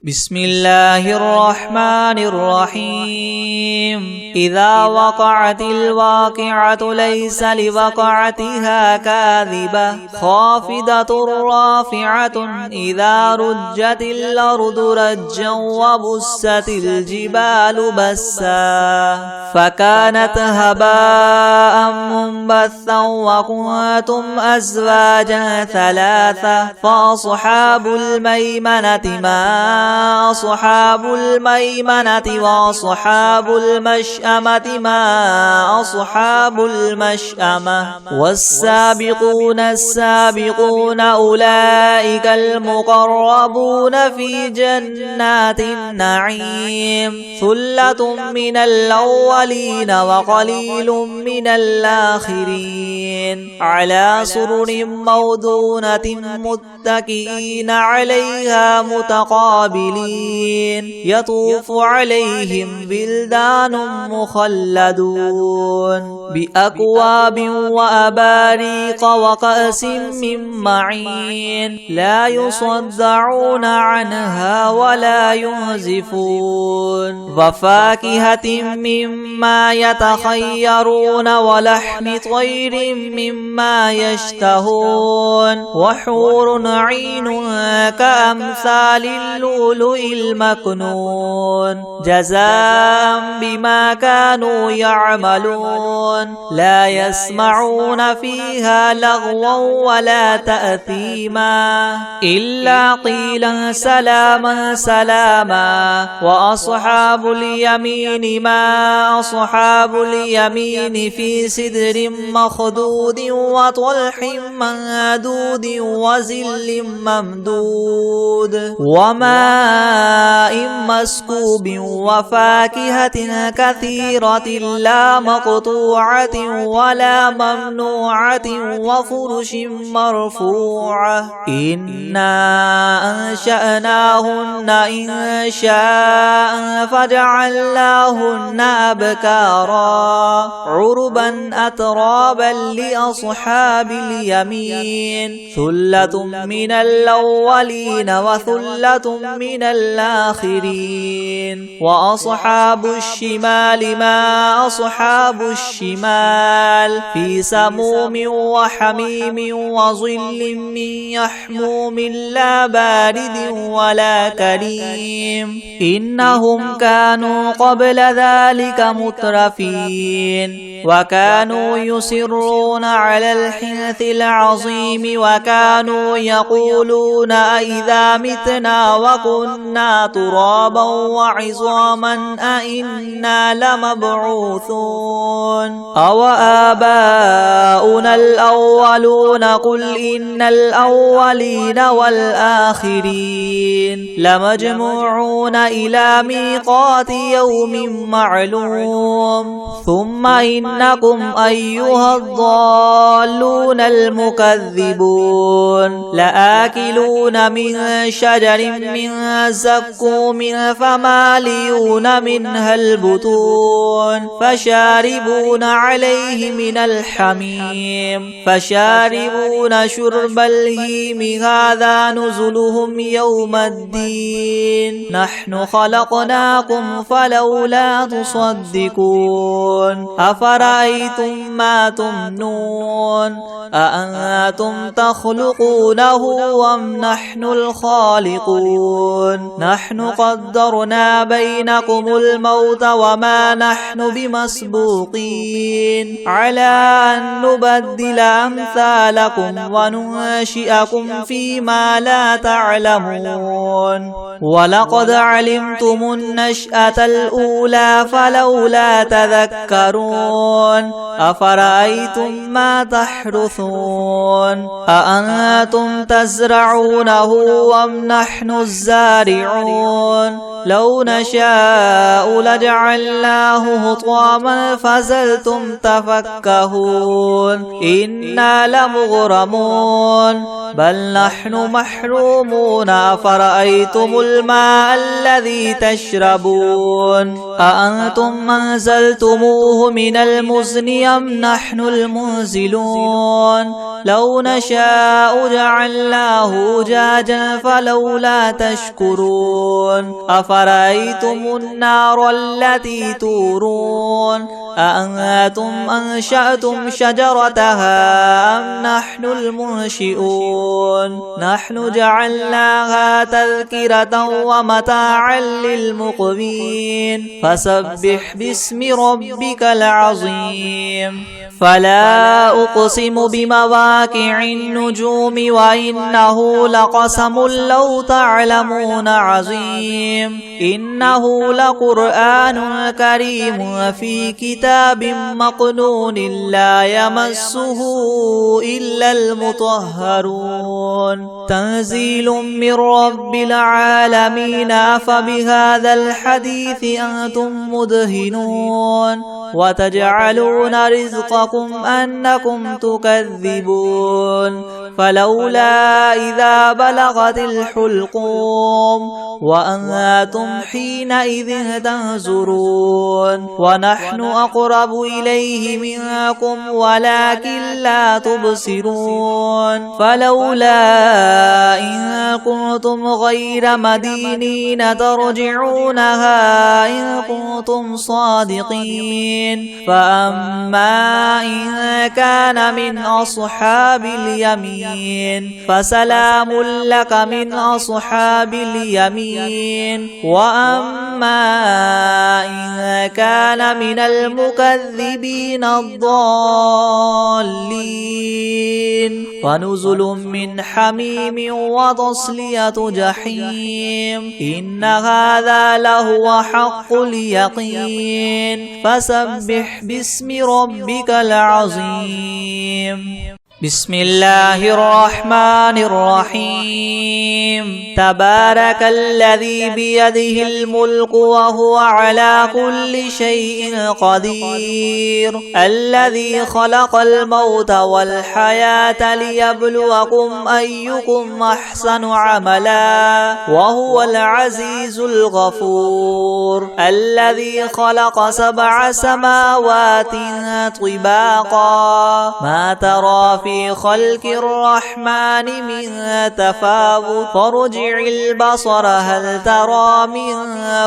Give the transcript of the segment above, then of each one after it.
بسم الله الرحمن الرحيم إذا وقعت الواقعة ليس لوقعتها كاذبة خافضة رافعة إذا رجت الأرض رجا وبست الجبال بسا فكانت هباء منبثا وكنتم أزواجا ثلاثة فأصحاب الميمنة ما أصحاب الميمنة وأصحاب المشأمة ما أصحاب المشأمة والسابقون السابقون أولئك المقربون في جنات النعيم ثلة من الأولين وقليل من الآخرين على سرر موضونة متكئين عليها متقابلين يطوف عليهم بلدان مخلدون بأكواب وأباريق وكأس من معين لا يصدعون عنها ولا ينزفون وفاكهة مما يتخيرون ولحم طير مما يشتهون وحور عين كأمثال اللؤلؤ المكنون جزاء بما كانوا يعملون لا يسمعون فيها لغوا ولا تأثيما إلا قيلا سلاما سلاما وأصحاب اليمين ما أصحاب اليمين في سدر مخدود وطلح منضود وظل ممدود وماء مسكوب وفاكهة كثيرة لا مقطوعة ولا ممنوعة وفرش مرفوعة إنا أنشأناهن إن شاء فجعلناهن أبكارا عربا أترابا لأصحاب اليمين ثلة من الأولين وثلة من الآخرين وأصحاب الشمال ما أصحاب الشمال في سموم وحميم وظل من يحموم لا بارد ولا كريم إنهم كانوا قبل ذلك مترفين وكانوا يصرون على الحنث العظيم وكانوا يقولون أئذا متنا وكنا ترابا وعظاما أئنا لمبعوثون أو آباؤنا الأولون قل إن الأولين والآخرين لمجموعون إلى ميقات يوم معلوم ثم إنكم أيها الضالون المكذبون لآكلون من شجر من زقوم فماليون منها البطون فشاربون عليه من الحميم فشاربون شرب الهيم هذا نزلهم يوم الدين نحن خلقناكم فلولا تصدقون أفرأيتم ما تمنون أأنتم تخلقونه أم نحن الخالقون نحن قدرنا بينكم الموت وما نحن بمسبوقين على أن نبدل أمثالكم وننشئكم فيما لا تعلمون ولقد علمتم النشأة الأولى فلولا تذكرون أفرأيتم ما تحرثون أأنتم تزرعونه أم نحن الزارعون لو نشاء لجعلناه حطاما فظلتم تفكهون إنا لمغرمون بل نحن محرومون أفرأيتم الماء الذي تشربون أأنتم أنزلتموه من المزن أم نحن المنزلون لو نشاء جعلناه أجاجا فلولا تشكرون أفرأيتم النار التي تورون أأنتم أنشأتم شجرتها أم نحن المنشئون نحن جعلناها تذكرة ومتاعا للمقوين فسبح باسم ربك العظيم فلا أقسم بمواقع النجوم وإنه لقسم لو تعلمون عظيم إنه لقرآن كريم في كتاب مكنون لا يمسه إلا المطهرون تنزيل من رب العالمين أفبهذا الحديث أنتم مدهنون وتجعلون رزقكم أنكم تكذبون فلولا إذا بلغت الحلقوم وأنتم حينئذ تنظرون ونحن أقرب إليه منكم ولكن لا تبصرون فلولا إن كنتم غير مدينين ترجعونها إن كنتم صادقين فأما إن كان من أصحاب اليمين فسلام لك من أصحاب اليمين وأما إن كان من المكذبين الضالين فنزل من حميم وتصلية جحيم إن هذا لهو حق اليقين فسبح باسم ربك العظيم بسم الله الرحمن الرحيم تبارك الذي بيده الملك وهو على كل شيء قدير الذي خلق الموت والحياة ليبلوكم أيكم أحسن عملا وهو العزيز الغفور الذي خلق 7 سماوات طباقا ما ترى في خلق الرحمن من تفاوت فارجع البصر هل ترى من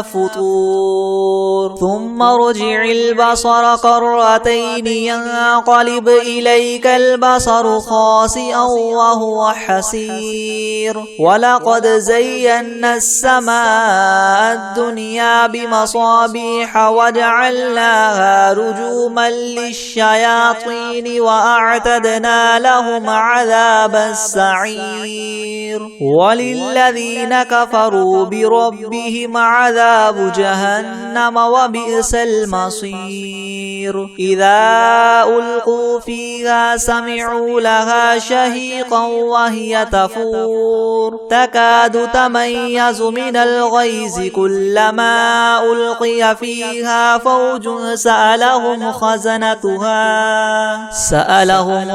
فطور ثم ارجع البصر كرتين ينقلب إليك البصر خاسئا وهو حسير ولقد زينا السماء الدنيا بمصابيح وجعلناها رجوما للشياطين وأعتدنا لهم عذاب السعير وللذين كفروا بربهم عذاب جهنم وبئس المصير إذا ألقوا فيها سمعوا لها شهيقا وهي تفور تكاد تميز من الغيظ كلما ألقي فيها فوج سألهم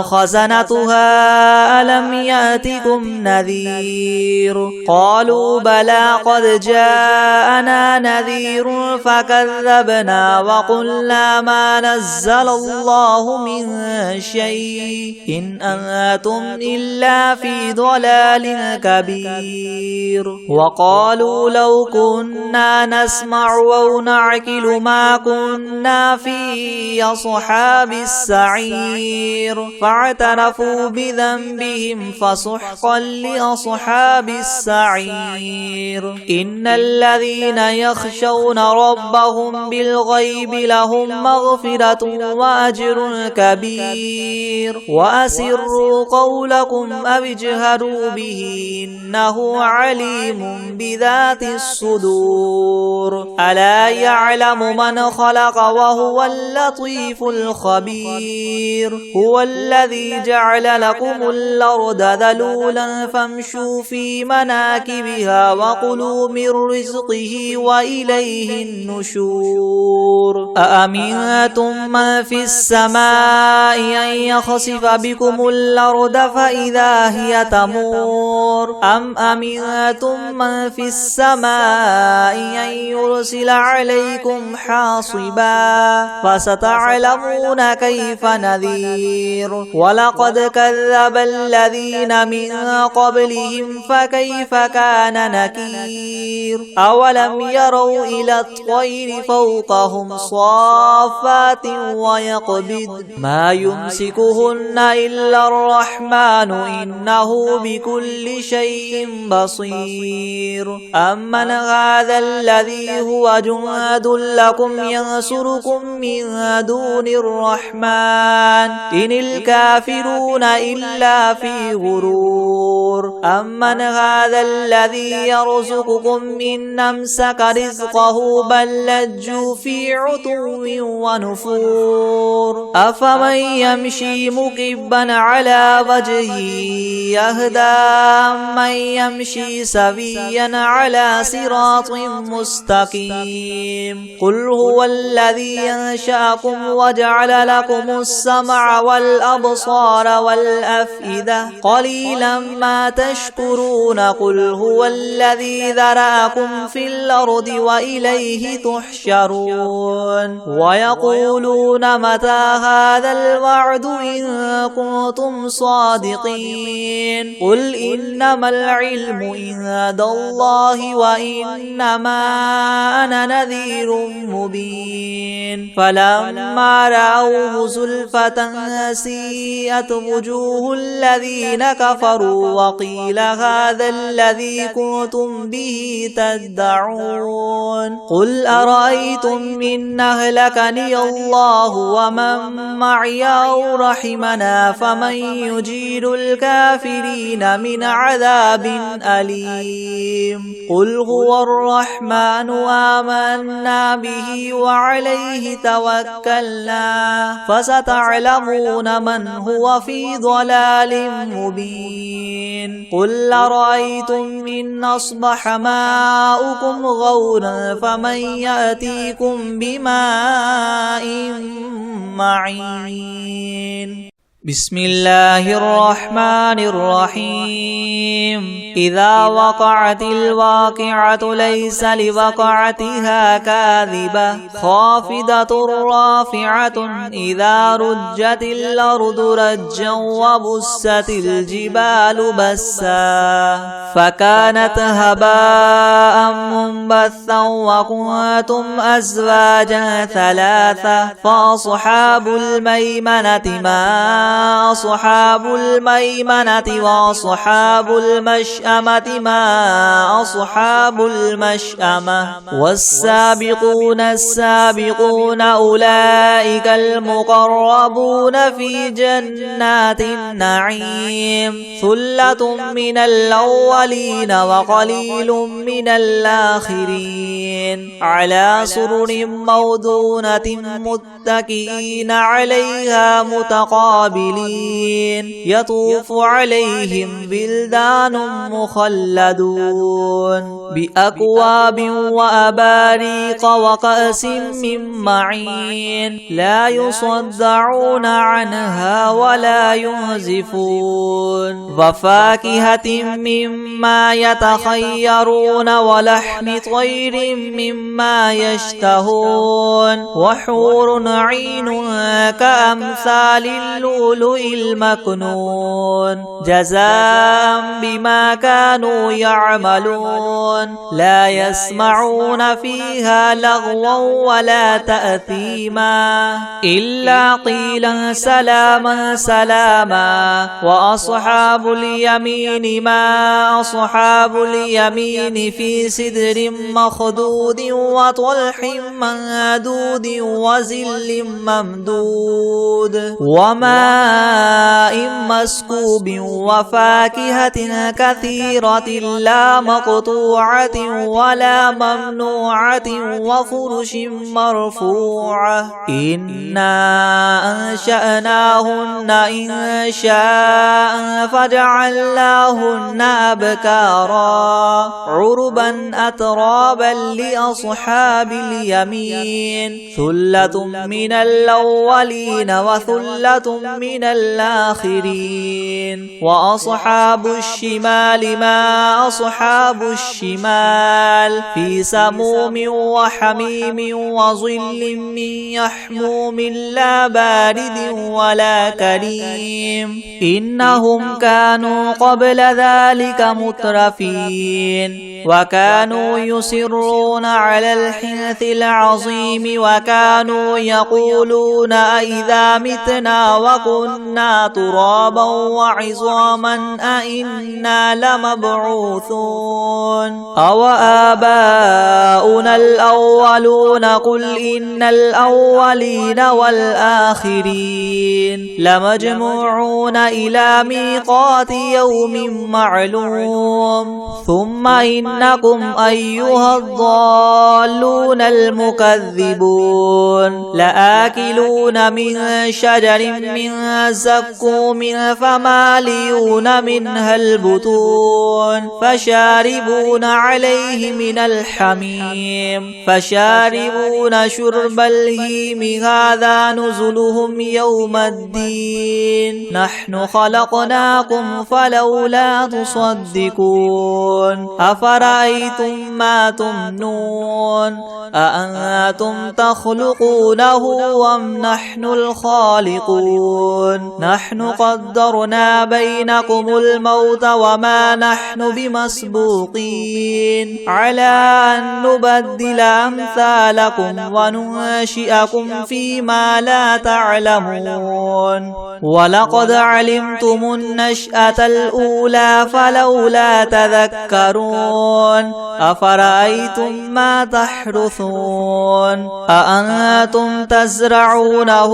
خزنتها ألم يأتكم نذير قالوا بلى قد جاءنا نذير فكذبنا وقلنا ما نزل الله من شيء إن أنتم إلا في ضلال كبير وقالوا لو كنا نسمع أو نعقل ما كنا في أصحاب السعير فاعترفوا بذنبهم فسحقا لأصحاب السعير إن الذين يخشون ربهم بالغيب لهم مغفرة وأجر كبير وأسروا قولكم أو اجهروا به إنه عليم بذات الصدور ألا يعلم من خلق وهو اللطيف الخبير هو الذي جعل لكم الأرض ذلولا فامشوا في مناكبها وكلوا من رزقه وإليه النشور أأمنتم من في السماء أن يخسف بكم الأرض فإذا هي تمور أم أمنتم من في السماء أن يرسل عليكم حاصبا فستعلمون كيف نذير ولقد ولقد كذب الذين من قبلهم فكيف كان نكير أولم يروا إلى الطير فوقهم صافات ويقبض ما يمسكهن إلا الرحمن إنه بكل شيء بصير أمن هذا الذي هو جند لكم ينصركم من دون الرحمن إن الكافرون إلا في غرور أمن هذا الذي يرزقكم إن أمسك رزقه بل لجوا في عتو ونفور أفمن يمشي مكبا على وجهه يهدى من يمشي سويا على صراط مستقيم قل هو الذي أنشأكم وجعل لكم السمع والأبصار والأفئدة قليلا ما تشكرون قل هو الذي ذرأكم في الأرض وإليه تحشرون ويقولون متى هذا الوعد إن كنتم صادقين قل إنما العلم عند الله وإنما أنا نذير مبين فلما رأوه زلفة سيئت وجوه الذين كفروا وقيل هذا الذي كنتم به تدعون قل أرأيتم إن أهلكني الله ومن معي أو رحمنا فمن يجير الكافرين من عذاب أليم قل هو الرحمن آمنا به وعليه توكلنا فستعلمون من هو في ضلال مبين قل أرأيتم إن أصبح ماؤكم غورا فمن يأتيكم بماء معين بسم الله الرحمن الرحيم إذا وقعت الواقعة ليس لوقعتها كاذبة خافضة رافعة إذا رجت الأرض رجا وبست الجبال بسا فكانت هباء منبثا وكنتم أزواجا ثلاثة فأصحاب الميمنة ما أصحاب الميمنة وأصحاب المشأمة ما أصحاب المشأمة والسابقون السابقون أولئك المقربون في جنات النعيم ثلة من الأولين وقليل من الآخرين على سرر موضونة متكئين عليها متقابلين يطوف عليهم بلدان مخلدون بأكواب وأباريق وكأس من معين لا يصدعون عنها ولا ينزفون وفاكهة مما يتخيرون ولحم طير مما يشتهون وحور عين كأمثال اللؤلؤ المكنون جزاء بما كانوا يعملون لا يسمعون فيها لغوا ولا تأثيما إلا قيلا سلاما سلاما وأصحاب اليمين ما أصحاب اليمين في سدر مخدود وطلح منضود وزل ممدود وماء مسكوب وفاكهة كثيرة لا مقطوعة ولا ممنوعة وفرش مرفوعة إنا أنشأناهن إن شاء فجعلناهن أبكارا عربا أترابا ترابا لأصحاب اليمين ثلة من الأولين وثلة من الآخرين وأصحاب الشمال ما أصحاب الشمال في سموم وحميم وظل من يحموم لا بارد ولا كريم إنهم كانوا قبل ذلك مترفين وكانوا يصرون على الحنث العظيم وكانوا يقولون أئذا متنا وكنا ترابا وعظاما أئنا لمبعوثون أو آباؤنا الأولون قل إن الأولين والآخرين لمجموعون إلى ميقات يوم معلوم ثم إنكم أيها الضالون المكذبون لآكلون من شجر من زقوم فماليون منها البطون فشاربون عليه من الحميم فشاربون شرب الهيم هذا نزلهم يوم الدين نحن خلقناكم فلولا تصدقون أفرأيتم ما تمنون أأنتم تخلقونه أم نحن الخالقون نحن قدرنا بينكم الموت وما نحن بمسبوقين على أن نبدل أمثالكم وننشئكم فيما لا تعلمون ولقد علمتم النشأة الأولى فلولا تذكرون أفرأيتم ما تحرثون أأنتم تزرعونه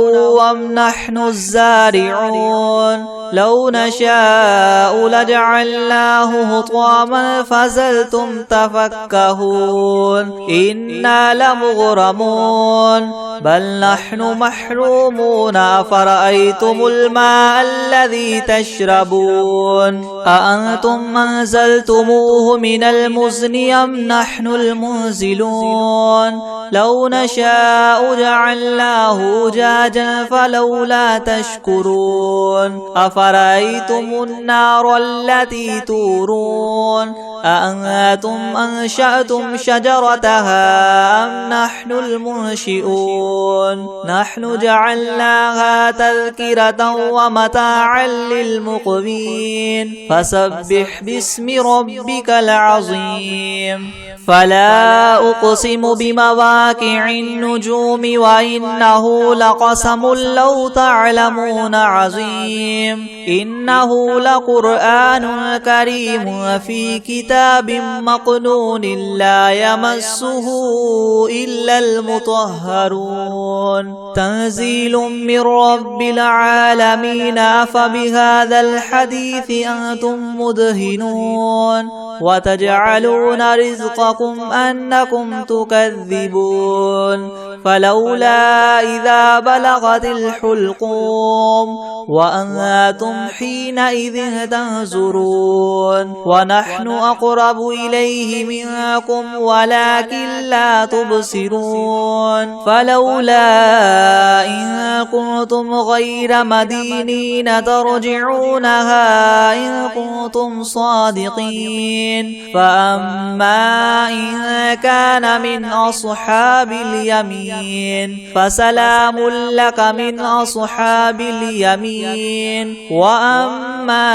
أم نحن الزارعون لو نشاء لجعلناه هطاما فزلتم تفكهون إنا لمغرمون بل نحن محرومون أفرأيتم الماء الذي تشربون أأنتم أنزلتموه من المزن أم نحن المنزلون لو نشاء جعلناه أجاجا فلولا تشكرون أفرأيتم النار التي تورون أأنتم أنشأتم شجرتها أم نحن المنشئون نحن جعلناها تذكرة ومتاعا للمقوين فسبح باسم ربك العظيم فلا أقسم بمواقع النجوم وإنه لقسم لو تعلمون عظيم إنه لقرآن كريم في كتاب مكنون لا يمسه إلا المطهرون تنزيل من رب العالمين أفبهذا الحديث أنتم مدهنون وتجعلون رزقكم أنكم تكذبون فلولا إذا بلغت الحلقوم وأنتم حينئذ تنظرون ونحن أقرب إليه منكم ولكن لا تبصرون فلولا إن كنتم غير مدينين ترجعونها إن كنتم صادقين فأما إن كان من أصحاب اليمين فسلام لك من أصحاب اليمين وأما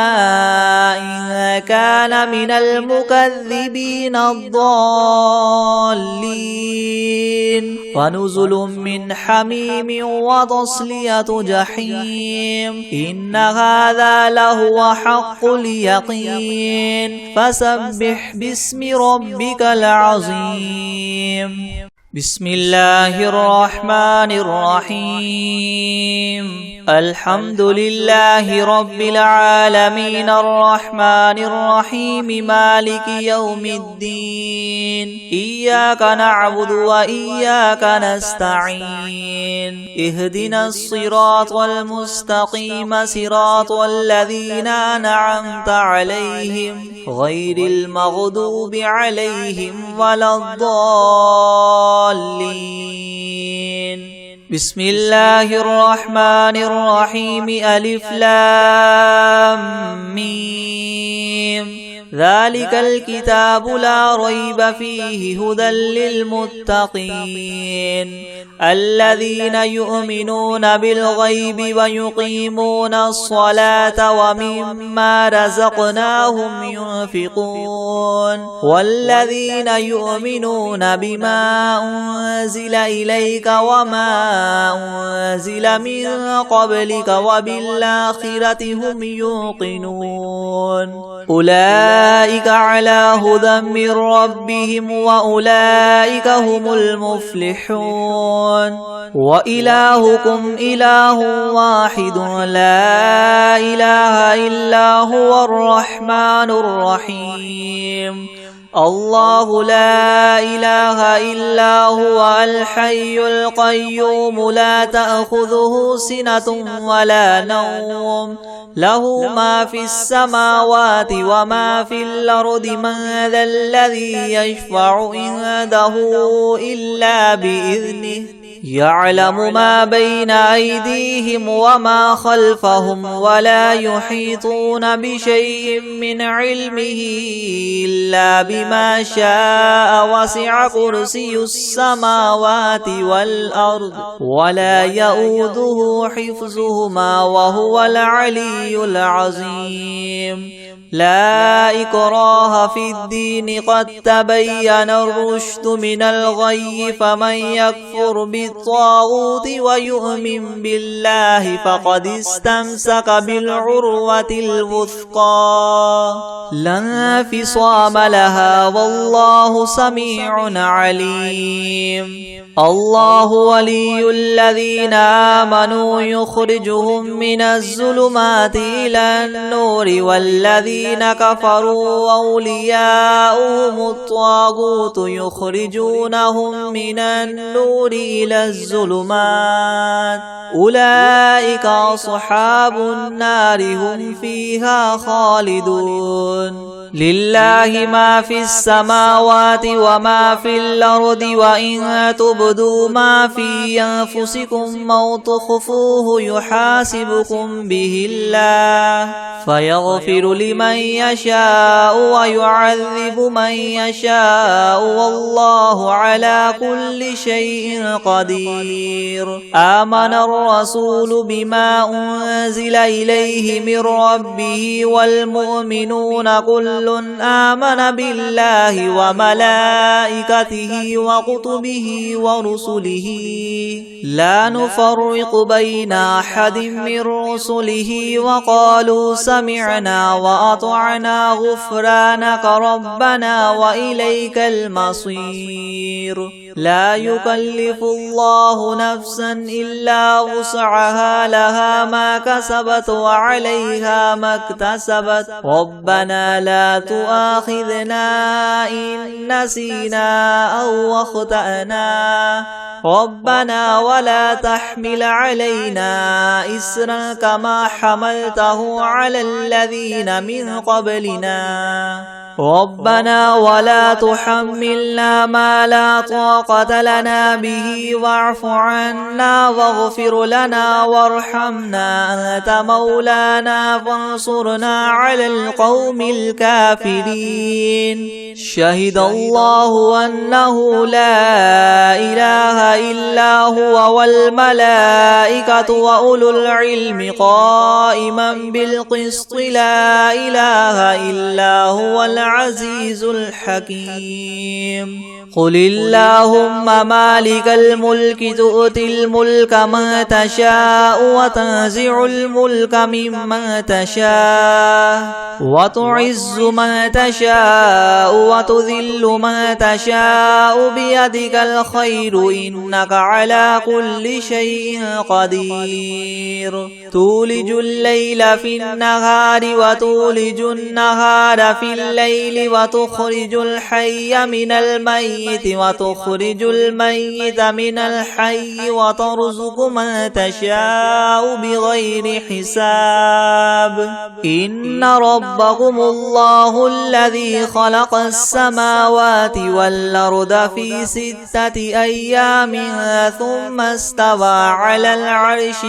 إن كان من المكذبين الضالين فنزل من حميم وتصلية جحيم إن هذا لهو حق اليقين فسبح باسم ربك العظيم بسم الله الرحمن الرحيم الحمد لله رب العالمين الرحمن الرحيم مالك يوم الدين إياك نعبد وإياك نستعين اهدنا الصراط المستقيم صراط الذين أنعمت عليهم غير المغضوب عليهم ولا الضالين بسم الله الرحمن الرحيم ألف لام ميم ذلك الكتاب لا ريب فيه هدى للمتقين الذين يؤمنون بالغيب ويقيمون الصلاة ومما رزقناهم ينفقون والذين يؤمنون بما أنزل إليك وما أنزل من قبلك وبالآخرة هم يوقنون أولئك على هدى من ربهم وأولئك هم المفلحون وإلهكم إله واحد لا إله إلا هو الرحمن الرحيم الله لا إله إلا هو الحي القيوم لا تأخذه سنة ولا نوم له ما في السماوات وما في الأرض من ذا الذي يشفع عنده إلا بإذنه يعلم ما بين أيديهم وما خلفهم ولا يحيطون بشيء من علمه إلا بما شاء وسع كرسي السماوات والأرض ولا يؤوده حفظهما وهو العلي العظيم لا إكراه في الدين قد تبين الرشد من الغي فمن يكفر بالطاغوت ويؤمن بالله فقد استمسك بالعروة الوثقى لا انفصام لها والله سميع عليم الله ولي الذين آمنوا يخرجهم من الظلمات إلى النور والذين كفروا أولياؤهم الطاغوت يخرجونهم من النور إلى الظلمات أولئك أصحاب النار هم فيها خالدون لله ما في السماوات وما في الأرض وإن تبدوا ما في أنفسكم أو تخفوه يحاسبكم به الله فيغفر لمن يشاء ويعذب من يشاء والله على كل شيء قدير آمن الرسول بما أنزل إليه من ربه والمؤمنون كل آمن بالله وملائكته وكتبه ورسله لا نفرق بين أحد من رسله وقالوا سمعنا وأطعنا غفرانك ربنا وإليك المصير لا يكلف الله نفسا إلا وسعها لها ما كسبت وعليها ما اكتسبت ربنا لا تؤاخذنا إن نسينا أو أخطأنا ربنا ولا تحمل علينا إسرا كما حملته على الذين من قبلنا ربنا ولا تحملنا ما لا طاقة لنا به واعف عنا واغفر لنا وارحمنا أنت مولانا فانصرنا على القوم الكافرين شهد الله أنه لا إله إلا هو والملائكة وأولو العلم قائما بالقسط لا إله إلا هو العزيز الحكيم قل اللهم مالك الملك تؤتي الملك من تشاء وتنزع الملك ممن تشاء وتعز من تشاء وتذل من تشاء بيدك الخير إنك على كل شيء قدير تولج الليل في النهار وتولج النهار في الليل وتخرج الحي من الميت وتخرج الميت من الحي وترزق من تشاء بغير حساب إن ربكم الله الذي خلق السماوات والأرض في 6 أيام ثم استوى على العرش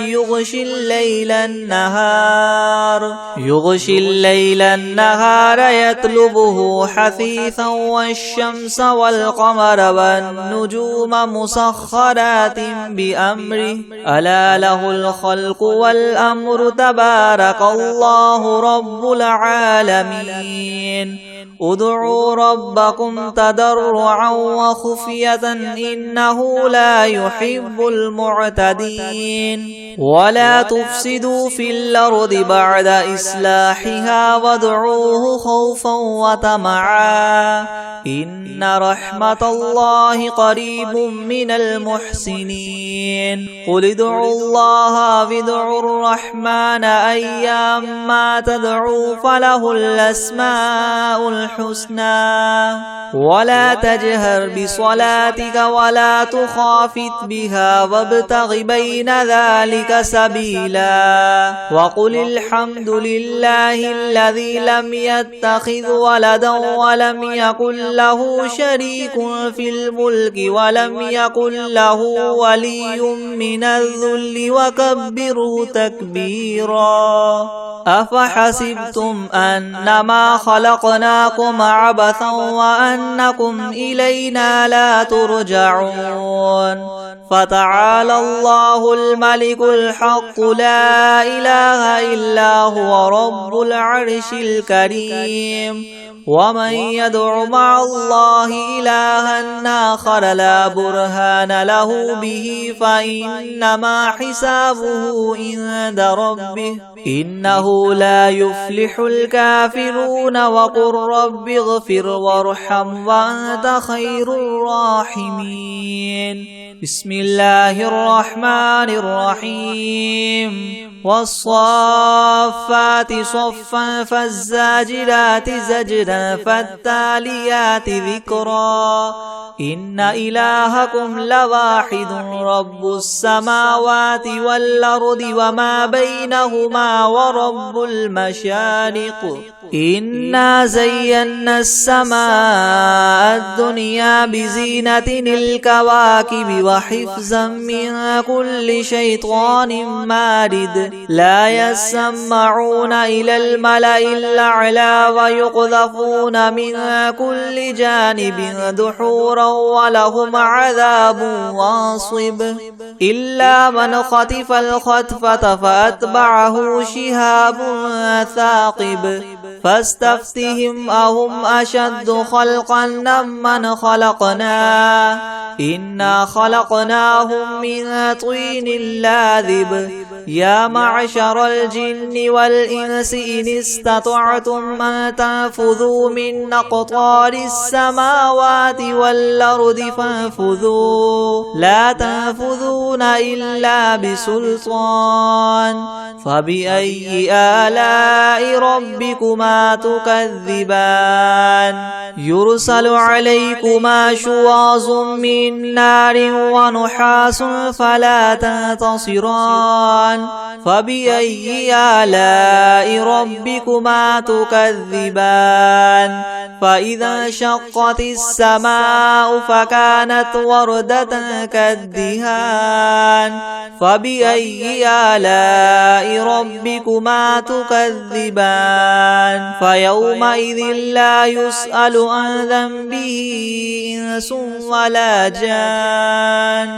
يغشي الليل النهار يطلبه حثيثا والشمس والقمر والنجوم مسخرات بأمره ألا له الخلق والأمر تبارك الله رب العالمين ادعوا ربكم تضرعا وخفية إنه لا يحب المعتدين ولا تفسدوا في الأرض بعد إصلاحها وادعوه خوفا وطمعا إن رحمة الله قريب من المحسنين قل ادعوا الله وادعوا الرحمن أيما تدعوا فله الأسماء الحسنى ولا تجهر بصلاتك ولا تخافت بها وابتغ بين ذلك سبيلا وقل الحمد لله الذي لم يتخذ ولدا ولم يكن له شريك في الملك ولم يكن له ولي من الذل وكبره تكبيرا أفحسبتم أنما خلقناكم عبثا وأنكم إلينا لا ترجعون فتعالى الله الملك الحق لا إله إلا هو رب العرش الكريم ومن يدع مع الله إلها آخر لا برهان له به فإنما حسابه عند ربه إنه لا يفلح الكافرون وقل رب اغفر وارحم وأنت خير الراحمين بسم الله الرحمن الرحيم والصافات صفا فالزاجرات زجرا فالتاليات ذكرا إن إلهكم لواحد رب السماوات والأرض وما بينهما ورب المشارق إنا زينا السماء الدنيا بزينة الكواكب وحفظا من كل شيطان مارد لا يسمعون إلى الملأ الأعلى ويقذفون من كل جانب دحورا ولهم عذاب واصب إلا من خطف الخطفة فأتبعه شهاب ثاقب فاستفتهم أهم أشد خلقا ممن خلقنا إنا خلقناهم من طين لاذب يا معشر الجن والإنس إن استطعتم أن تنفذوا من أقطار السماوات والأرض فانفذوا لا تنفذون إلا بسلطان فبأي آلاء ربكما تكذبان يرسل عليكما شواظ من نار ونحاس فلا تنتصران فبأي آلاء ربكما تكذبان فإذا انشقت السماء فكانت وردة كالدهان فبأي آلاء ربكما تكذبان فيومئذ لا يسأل عن ذنبه إنس ولا جان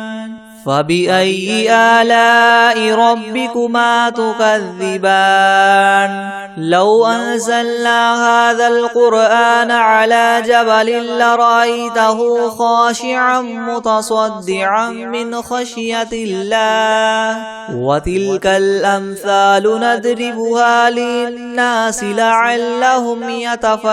فبأي آلاء ربكما تكذبان لو أنزلنا هذا القرآن على جبل لرأيته خاشعا متصدعا من خشية الله وتلك الأمثال نضربها للناس لعلهم يتفكرون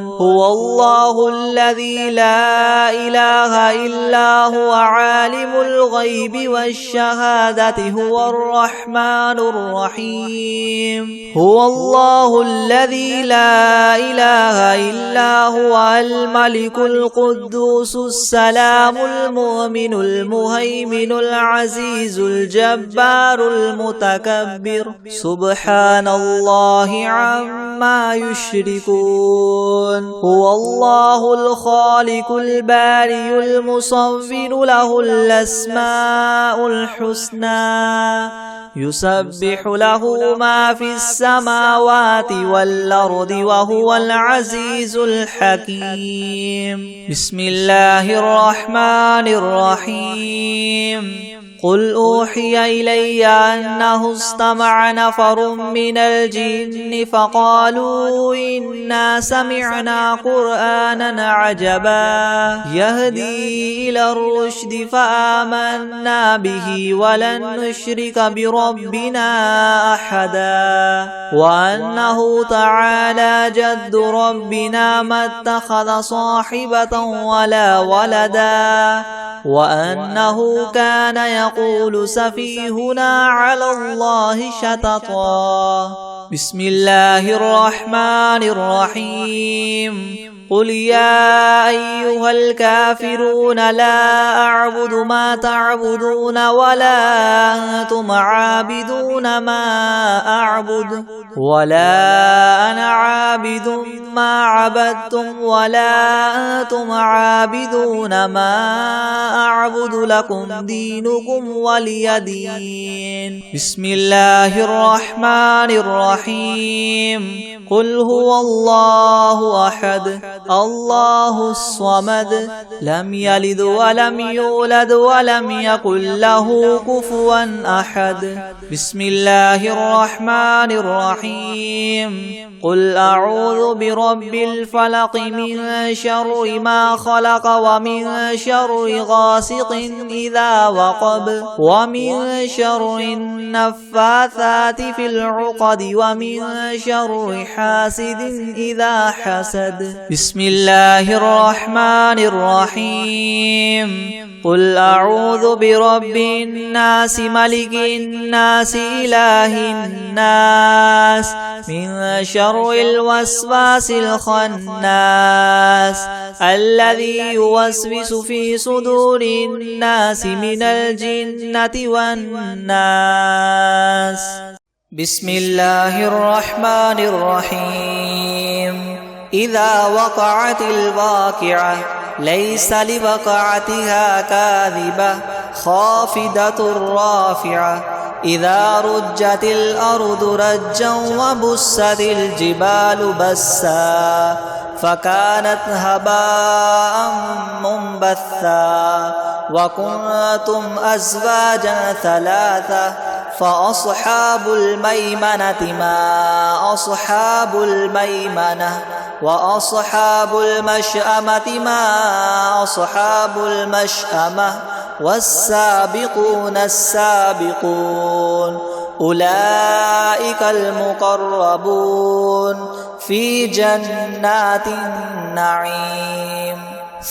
هو الله الذي لا إله إلا هو عالم الغيب والشهادة هو الرحمن الرحيم هو الله الذي لا إله إلا هو الملك القدوس السلام المؤمن المهيمن العزيز الجبار المتكبر سبحان الله عما يشركون هو الله الخالق البارئ المصور له الأسماء الحسنى يسبح له ما في السماوات والأرض وهو العزيز الحكيم بسم الله الرحمن الرحيم قل أوحي إلي أنه استمع نفر من الجن فقالوا إنا سمعنا قرآنا عجبا يهدي إلى الرشد فآمنا به ولن نشرك بربنا أحدا وأنه تعالى جد ربنا ما اتخذ صاحبة ولا ولدا وأنه كان يقول سفيهنا على الله شططا بسم الله الرحمن الرحيم قل يا أيها الكافرون لا أعبد ما تعبدون ولا أنتم عابدون ما أعبد ولا أنا عابد ما عبدتم ولا أنتم عابدون ما أعبد لكم دينكم ولي دين بسم الله الرحمن الرحيم قل هو الله أحد الله الصمد لم يلد ولم يولد ولم يكن له كفوا أحد بسم الله الرحمن الرحيم قل أعوذ برب الفلق من شر ما خلق ومن شر غاسق إذا وقب ومن شر النفاثات في العقد ومن شر حاسد إذا حسد بسم الله الرحمن الرحيم قل أعوذ برب الناس ملك الناس إله الناس من شر الوسواس الخناس الذي يوسوس في صدور الناس من الجنة والناس بسم الله الرحمن الرحيم إذا وقعت الواقعة ليس لوقعتها كاذبة خافضة رافعة إذا رجت الأرض رجا وبست الجبال بسا فكانت هباء منبثا وكنتم أزواجا ثلاثة فأصحاب الميمنة ما أصحاب الميمنة وأصحاب المشأمة ما أصحاب المشأمة والسابقون السابقون أولئك المقربون في جنات النعيم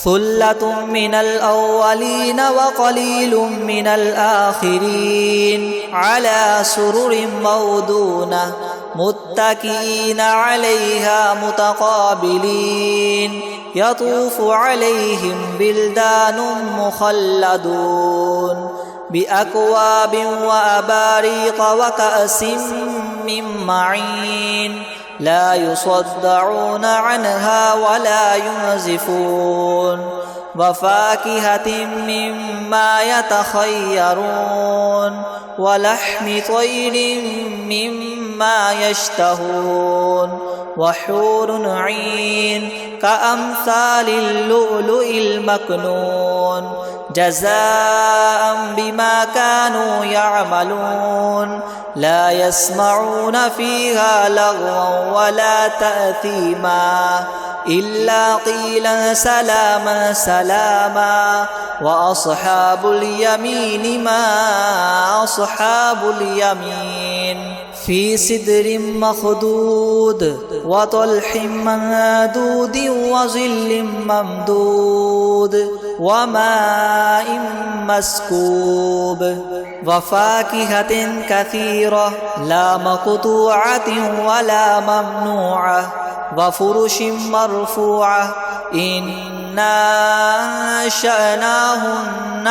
ثلة من الأولين وقليل من الآخرين على سرر موضونة متكئين عليها متقابلين يطوف عليهم بلدان مخلدون بأكواب وأباريق وكأس من معين لا يصدعون عنها ولا ينزفون وفاكهة مما يتخيرون ولحم طير مما يشتهون وحور عين كأمثال اللؤلؤ المكنون جزاء بما كانوا يعملون لا يسمعون فيها لغوا ولا تأثيما إلا قيلا سلاما سلاما وأصحاب اليمين ما أصحاب اليمين في سدر مخضود وطلح منضود وظل ممدود وماء مسكوب وفاكهة كثيرة لا مقطوعة ولا ممنوعة وفرش مرفوعة إنا أنشأناهن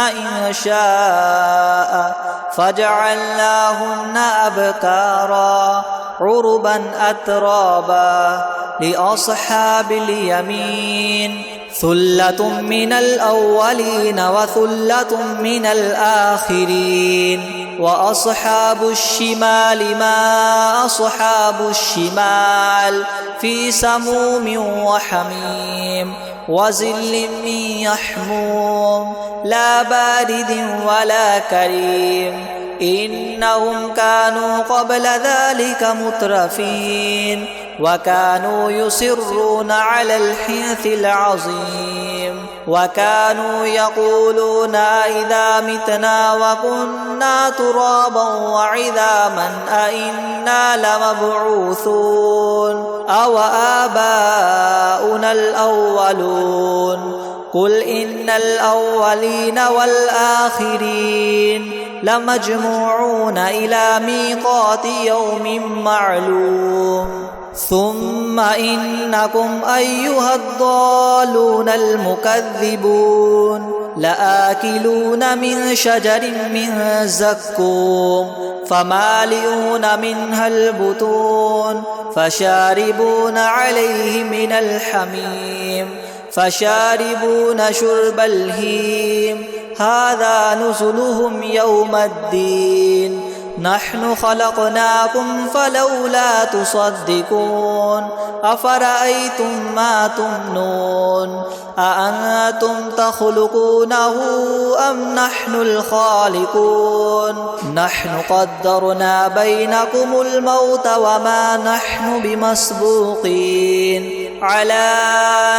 إنشاء فجعلناهن أبكارا عربا أترابا لأصحاب اليمين ثلة من الأولين وثلة من الآخرين وأصحاب الشمال ما أصحاب الشمال في سموم وحميم وظل من يحموم لا بارد ولا كريم إنهم كانوا قبل ذلك مترفين وكانوا يصرون على الحنث العظيم وكانوا يقولون إذا متنا وكنا ترابا وعظاما أئنا لمبعوثون أو آباؤنا الأولون قل إن الأولين والآخرين لمجموعون إلى ميقات يوم معلوم ثم إنكم أيها الضالون المكذبون لآكلون من شجر من زقوم فمالئون منها البطون فشاربون عليه من الحميم فشاربون شرب الهيم هذا نزلهم يوم الدين نحن خلقناكم فلولا تصدقون أفرأيتم ما تمنون أأنتم تخلقونه أم نحن الخالقون نحن قدرنا بينكم الموت وما نحن بمسبوقين على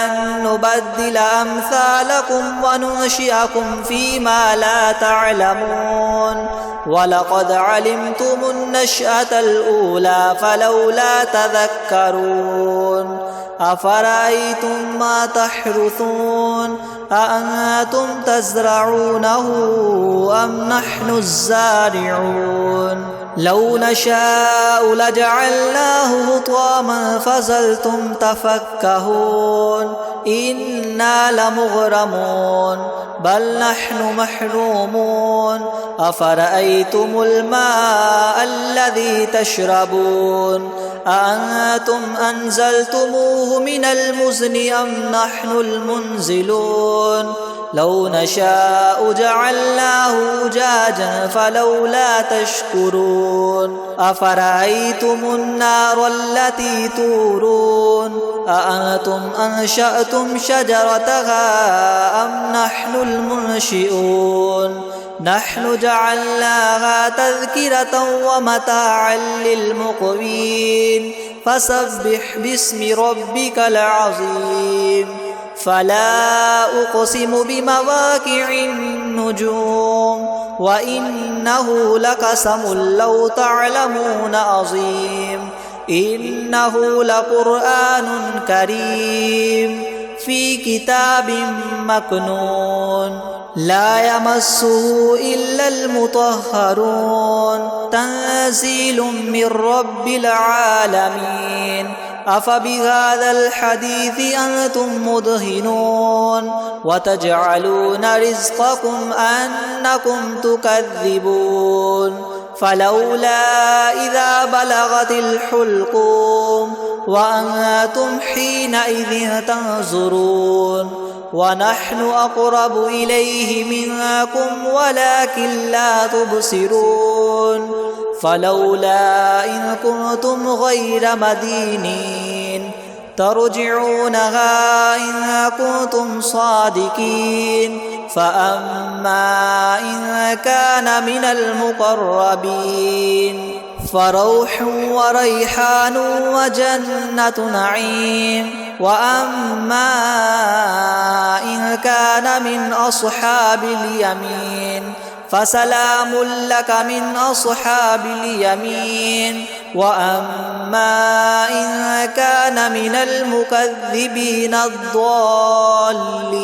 أن نبدل أمثالكم وننشئكم فيما لا تعلمون ولقد علمتم النشأة الأولى فلولا تذكرون أفرأيتم ما تحرثون أأنتم تزرعونه أم نحن الزارعون لو نشاء لجعلناه حطاما فظلتم تفكهون إنا لمغرمون بل نحن محرومون أفرأيتم الماء الذي تشربون أأنتم أنزلتموه من المزن أم نحن المنزلون لو نشاء جعلناه أجاجا فلولا تشكرون أفرأيتم النار التي تورون أأنتم أنشأتم شجرتها أم نحن المنشئون نحن جعلناها تذكرة ومتاعا للمقوين فسبح باسم ربك العظيم فلا أقسم بمواقع النجوم وإنه لقسم لو تعلمون عظيم إنه لقرآن كريم في كتاب مكنون لا يمسه إلا المطهرون تنزيل من رب العالمين أفبهذا الحديث أنتم مدهنون وتجعلون رزقكم أنكم تكذبون فلولا إذا بلغت الحلقوم وأنتم حينئذ تنظرون ونحن أقرب إليه منكم ولكن لا تبصرون فلولا إن كنتم غير مدينين ترجعونها إن كنتم صادقين فأما إن كان من المقربين فروح وريحان وجنة نعيم وأما إن كان من أصحاب اليمين فسلام لك من أصحاب اليمين وأما إن كان من المكذبين الضالين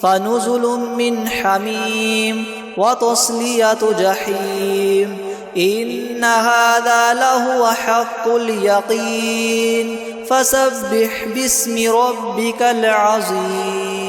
فنزل من حميم وتصلية جحيم إن هذا لهو حق اليقين فسبح باسم ربك العظيم.